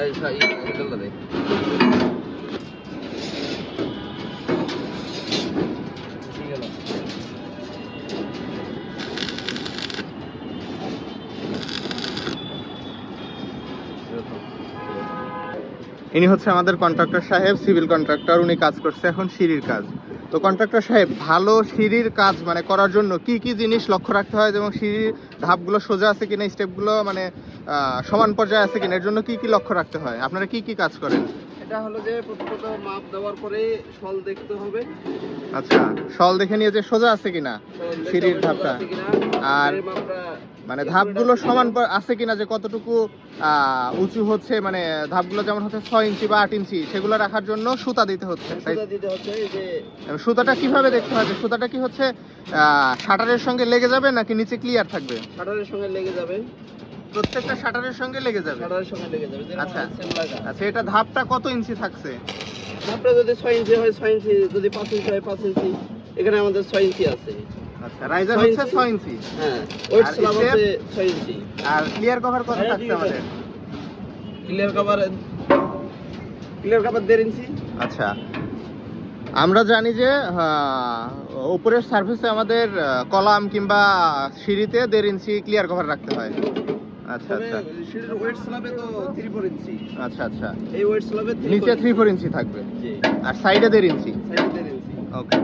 ইনি হচ্ছে আমাদের কন্ট্রাক্টর সাহেব, সিভিল কন্ট্রাক্টর। উনি কাজ করছে এখন সিঁড়ির কাজ। তো কন্ট্রাক্টর সাহেব, ভালো সিঁড়ির কাজ মানে করার জন্য কি কি জিনিস লক্ষ্য রাখতে হয়, যেমন সিঁড়ির ধাপগুলো সোজা আছে কিনা, স্টেপগুলো মানে সমান পর্যায়ে আছে কিনা, এর জন্য কি কি লক্ষ্য রাখতে হয়? আপনারা কি কি কাজ করেন? এটা হলো যে প্রথমত মাপ দেওয়ার পরে শল দেখতে হবে। আচ্ছা, শল দেখে নিয়ে যে সোজা আছে কিনা সিঁড়ির ধাপটা, আর মানে ধাপগুলো সমান আছে কিনা, যে কতটুকু উঁচু হচ্ছে, মানে ধাপগুলো যেমন হচ্ছে 6 ইঞ্চি বা 8 ইঞ্চি, সেগুলো রাখার জন্য সুতা দিতে হচ্ছে। সুতাটা কিভাবে দেখতে হবে? সুতাটা কি হচ্ছে শাটারের সঙ্গে লেগে যাবে নাকি নিচে ক্লিয়ার থাকবে? শাটারের সঙ্গে লেগে যাবে, প্রত্যেকটা শাটারের সঙ্গে লেগে যাবে। শাটারের সঙ্গে লেগে যাবে। আচ্ছা আচ্ছা, এটা ধাপটা কত ইঞ্চি থাকছে? ধাপটা যদি 6 ইঞ্চি হয় 6 ইঞ্চি, যদি 5 ইঞ্চি হয় 5 ইঞ্চি। এখানে আমাদের 6 ইঞ্চি আছে। আচ্ছা, রাইজার হচ্ছে 6 ইঞ্চি। হ্যাঁ, ওয়েট স্ল্যাব আছে 6 ইঞ্চি। আর ক্লিয়ার কভার কত থাকছে আমাদের? ক্লিয়ার কভার 1.5 ইঞ্চি। আচ্ছা, আমরা জানি যে উপরের সার্ফেসে আমাদের কলাম কিংবা সিঁড়িতে 1.5 ইঞ্চি ক্লিয়ার কভার রাখতে হয়। আচ্ছা আচ্ছা, সিঁড়ির ওয়েট স্ল্যাবে তো 3-4 ইঞ্চি। আচ্ছা আচ্ছা, এই ওয়েট স্ল্যাবে নিচে 3-4 ইঞ্চি থাকবে, আর সাইডে 1.5 ইঞ্চি। সাইডে 1.5 ইঞ্চি। ওকে।